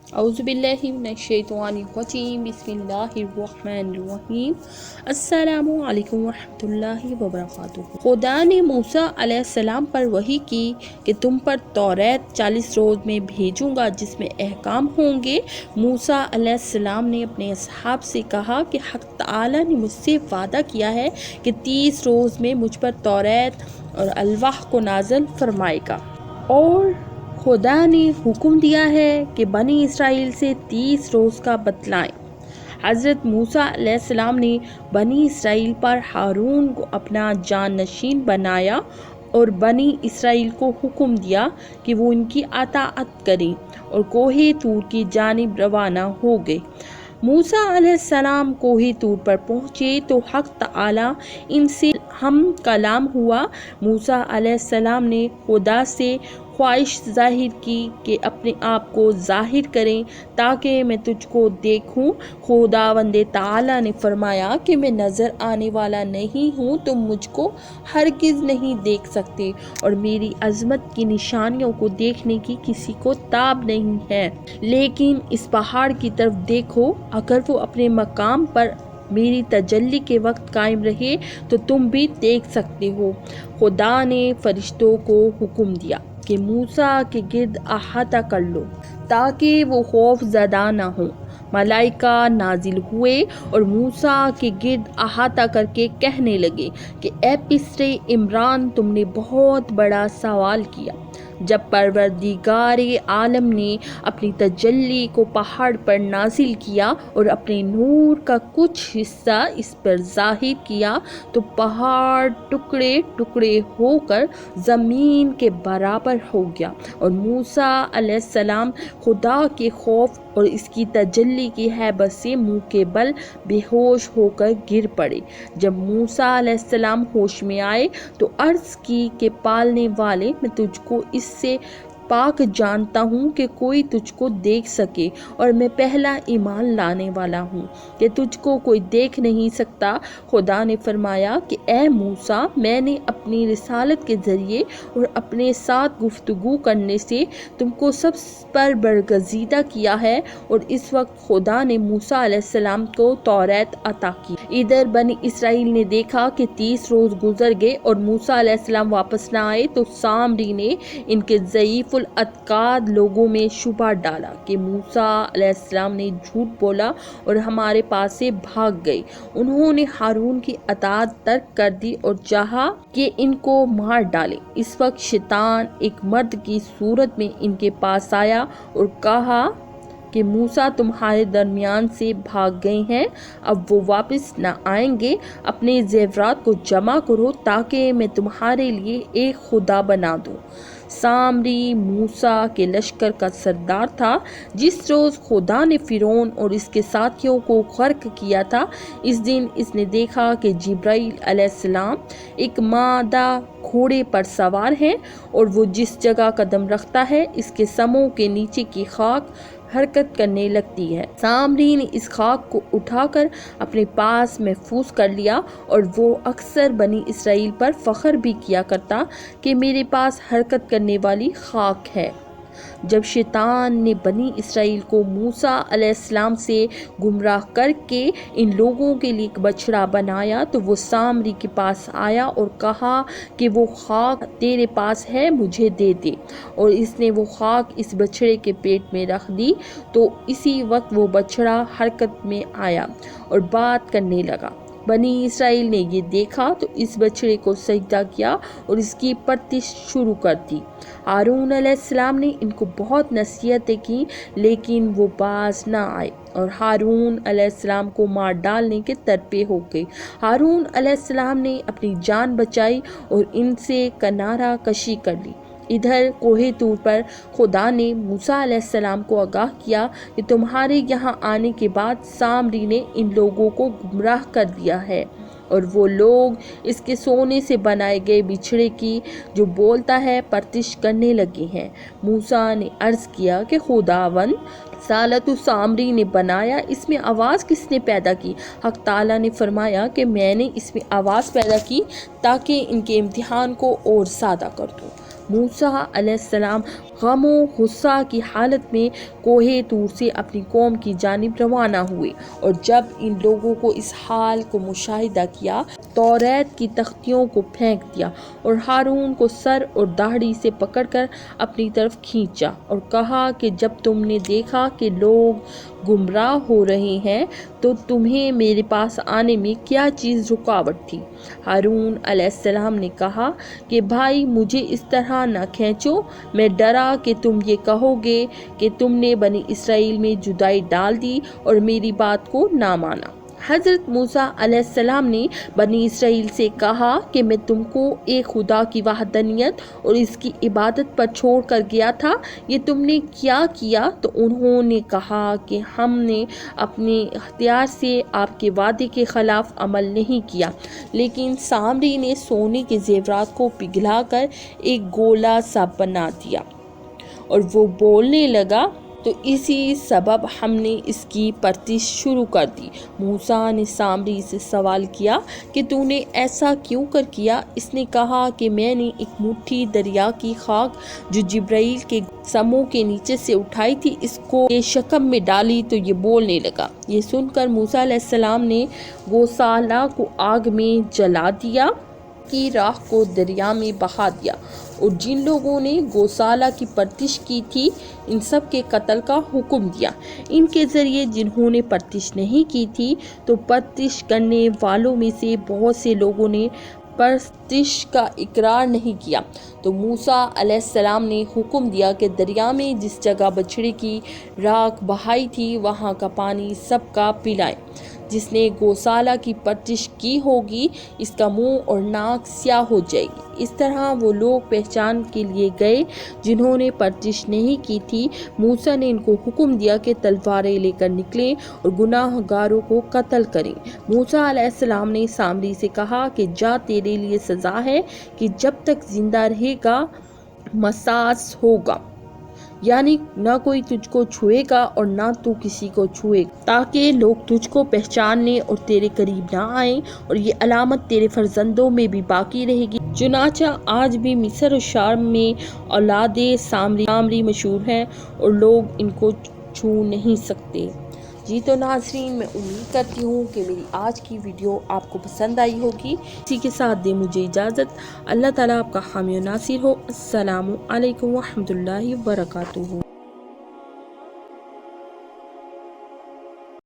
اعوذ باللہ من الشیطان الرجیم، بسم اللہ الرحمن الرحیم۔ السلام علیکم ورحمۃ اللہ وبرکاتہ۔ خدا نے موسیٰ علیہ السلام پر وحی کی کہ تم پر توریت 40 روز میں بھیجوں گا جس میں احکام ہوں گے۔ موسیٰ علیہ السلام نے اپنے اصحاب سے کہا کہ حق تعالی نے مجھ سے وعدہ کیا ہے کہ 30 روز میں مجھ پر توریت اور الواح کو نازل فرمائے گا، اور خدا نے حکم دیا ہے کہ بنی اسرائیل سے 30 روز کا بتلائیں۔ حضرت موسیٰ علیہ السلام نے بنی اسرائیل پر ہارون کو اپنا جانشین بنایا اور بنی اسرائیل کو حکم دیا کہ وہ ان کی اطاعت کریں، اور کوہ طور کی جانب روانہ ہو گئے۔ موسیٰ علیہ السلام کوہ طور پر پہنچے تو حق تعالی ان سے ہم کلام ہوا۔ موسیٰ علیہ السلام نے خدا سے خواہش ظاہر کی کہ اپنے آپ کو ظاہر کریں تاکہ میں تجھ کو دیکھوں۔ خداوند تعالی نے فرمایا کہ میں نظر آنے والا نہیں ہوں، تم مجھ کو ہرگز نہیں دیکھ سکتے، اور میری عظمت کی نشانیوں کو دیکھنے کی کسی کو تاب نہیں ہے، لیکن اس پہاڑ کی طرف دیکھو، اگر وہ اپنے مقام پر میری تجلی کے وقت قائم رہے تو تم بھی دیکھ سکتے ہو۔ خدا نے فرشتوں کو حکم دیا کہ موسیٰ کے گرد احاطہ کر لو تاکہ وہ خوف زدہ نہ ہوں۔ ملائکہ نازل ہوئے اور موسیٰ کے گرد احاطہ کر کے کہنے لگے کہ اے پسر عمران، تم نے بہت بڑا سوال کیا۔ جب پروردگار عالم نے اپنی تجلی کو پہاڑ پر نازل کیا اور اپنے نور کا کچھ حصہ اس پر ظاہر کیا تو پہاڑ ٹکڑے ٹکڑے ہو کر زمین کے برابر ہو گیا، اور موسیٰ علیہ السلام خدا کے خوف اور اس کی تجلی کی ہیبت سے منہ کے بل بے ہوش ہو کر گر پڑے۔ جب موسیٰ علیہ السلام ہوش میں آئے تو عرض کی کہ پالنے والے، میں تجھ کو اس سے پاک جانتا ہوں کہ کوئی تجھ کو دیکھ سکے، اور میں پہلا ایمان لانے والا ہوں کہ تجھ کو کوئی دیکھ نہیں سکتا۔ خدا نے فرمایا کہ اے موسیٰ، میں نے اپنی رسالت کے ذریعے اور اپنے ساتھ گفتگو کرنے سے تم کو سب پر برگزیدہ کیا ہے، اور اس وقت خدا نے موسیٰ علیہ السلام کو توریت عطا کی۔ ادھر بنی اسرائیل نے دیکھا کہ 30 روز گزر گئے اور موسیٰ علیہ السلام واپس نہ آئے تو سامری نے ان کے ضعیف الاعتقاد لوگوں میں شبہ ڈالا کہ موسیٰ علیہ السلام نے جھوٹ بولا اور ہمارے پاس سے بھاگ گئے۔ انہوں نے ہارون کی اطاعت ترک کر دی اور چاہا کہ ان کو مار ڈالے۔ اس وقت شیطان ایک مرد کی صورت میں ان کے پاس آیا اور کہا کہ موسیٰ تمہارے درمیان سے بھاگ گئے ہیں، اب وہ واپس نہ آئیں گے، اپنے زیورات کو جمع کرو تاکہ میں تمہارے لیے ایک خدا بنا دوں۔ سامری موسیٰ کے لشکر کا سردار تھا۔ جس روز خدا نے فرعون اور اس کے ساتھیوں کو غرق کیا تھا، اس دن اس نے دیکھا کہ جبرائیل علیہ السلام ایک مادہ گھوڑے پر سوار ہیں، اور وہ جس جگہ قدم رکھتا ہے اس کے سموں کے نیچے کی خاک حرکت کرنے لگتی ہے۔ سامری نے اس خاک کو اٹھا کر اپنے پاس محفوظ کر لیا، اور وہ اکثر بنی اسرائیل پر فخر بھی کیا کرتا کہ میرے پاس حرکت کرنے والی خاک ہے۔ جب شیطان نے بنی اسرائیل کو موسیٰ علیہ السلام سے گمراہ کر کے ان لوگوں کے لیے ایک بچڑا بنایا تو وہ سامری کے پاس آیا اور کہا کہ وہ خاک تیرے پاس ہے، مجھے دے دے، اور اس نے وہ خاک اس بچڑے کے پیٹ میں رکھ دی تو اسی وقت وہ بچڑا حرکت میں آیا اور بات کرنے لگا۔ بنی اسرائیل نے یہ دیکھا تو اس بچڑے کو سجدہ کیا اور اس کی پرستش شروع کر دی۔ ہارون علیہ السلام نے ان کو بہت نصیحتیں کی لیکن وہ باز نہ آئے اور ہارون علیہ السلام کو مار ڈالنے کے ترپے ہو گئے۔ ہارون علیہ السلام نے اپنی جان بچائی اور ان سے کنارہ کشی کر لی۔ ادھر کوہ طور پر خدا نے موسیٰ علیہ السلام کو آگاہ کیا کہ تمہارے یہاں آنے کے بعد سامری نے ان لوگوں کو گمراہ کر دیا ہے، اور وہ لوگ اس کے سونے سے بنائے گئے بچھڑے کی جو بولتا ہے پرستش کرنے لگے ہیں۔ موسیٰ نے عرض کیا کہ خداوند، سالت سامری نے بنایا، اس میں آواز کس نے پیدا کی؟ حق تعالیٰ نے فرمایا کہ میں نے اس میں آواز پیدا کی تاکہ ان کے امتحان کو اور زیادہ کر دوں۔ موسیٰ علیہ السلام غم و غصہ کی حالت میں کوہ طور سے اپنی قوم کی جانب روانہ ہوئے، اور جب ان لوگوں کو اس حال کو مشاہدہ کیا، توریت کی تختیوں کو پھینک دیا اور ہارون کو سر اور داڑھی سے پکڑ کر اپنی طرف کھینچا اور کہا کہ جب تم نے دیکھا کہ لوگ گمراہ ہو رہے ہیں تو تمہیں میرے پاس آنے میں کیا چیز رکاوٹ تھی؟ ہارون علیہ السلام نے کہا کہ بھائی مجھے اس طرح نہ کھینچو، میں ڈرا کہ تم یہ کہو گے کہ تم نے بنی اسرائیل میں جدائی ڈال دی اور میری بات کو نہ مانا۔ حضرت موسیٰ علیہ السلام نے بنی اسرائیل سے کہا کہ میں تم کو ایک خدا کی وحدانیت اور اس کی عبادت پر چھوڑ کر گیا تھا، یہ تم نے کیا کیا؟ تو انہوں نے کہا کہ ہم نے اپنے اختیار سے آپ کے وعدے کے خلاف عمل نہیں کیا، لیکن سامری نے سونے کے زیورات کو پگھلا کر ایک گولا سا بنا دیا اور وہ بولنے لگا، تو اسی سبب ہم نے اس کی پرستش شروع کر دی۔ موسیٰ نے سامری سے سوال کیا کہ تو نے ایسا کیوں کر کیا؟ اس نے کہا کہ میں نے ایک مٹھی دریا کی خاک جو جبرائیل کے سموں کے نیچے سے اٹھائی تھی اس کو شکم میں ڈالی تو یہ بولنے لگا۔ یہ سن کر موسیٰ علیہ السلام نے گوسالہ کو آگ میں جلا دیا، کی راکھ کو دریا میں بہا دیا، اور جن لوگوں نے گوسالہ کی پرستش کی تھی ان سب کے قتل کا حکم دیا۔ ان کے ذریعے جنہوں نے پرستش نہیں کی تھی تو پرستش کرنے والوں میں سے بہت سے لوگوں نے پرستش کا اقرار نہیں کیا۔ تو موسیٰ علیہ السلام نے حکم دیا کہ دریا میں جس جگہ بچھڑے کی راکھ بہائی تھی وہاں کا پانی سب کا پلائیں۔ جس نے گوسالہ کی پرستش کی ہوگی اس کا منہ اور ناک سیاہ ہو جائے گی۔ اس طرح وہ لوگ پہچان کے لیے گئے جنہوں نے پرستش نہیں کی تھی۔ موسیٰ نے ان کو حکم دیا کہ تلواریں لے کر نکلیں اور گناہ گاروں کو قتل کریں۔ موسیٰ علیہ السلام نے سامری سے کہا کہ جا، تیرے لیے سزا ہے کہ جب تک زندہ رہے گا مساس ہوگا، یعنی نہ کوئی تجھ کو چھوئے گا اور نہ تو کسی کو چھوئے گا، تاکہ لوگ تجھ کو پہچاننے اور تیرے قریب نہ آئیں، اور یہ علامت تیرے فرزندوں میں بھی باقی رہے گی۔ چنانچہ آج بھی مصر اور شام میں اولاد سامری مشہور ہیں اور لوگ ان کو چھو نہیں سکتے۔ جی تو ناظرین، میں امید کرتی ہوں کہ میری آج کی ویڈیو آپ کو پسند آئی ہوگی۔ اسی کے ساتھ دیں مجھے اجازت۔ اللہ تعالیٰ آپ کا حامی و ناصر ہو۔ السلام علیکم ورحمۃ اللہ وبرکاتہ۔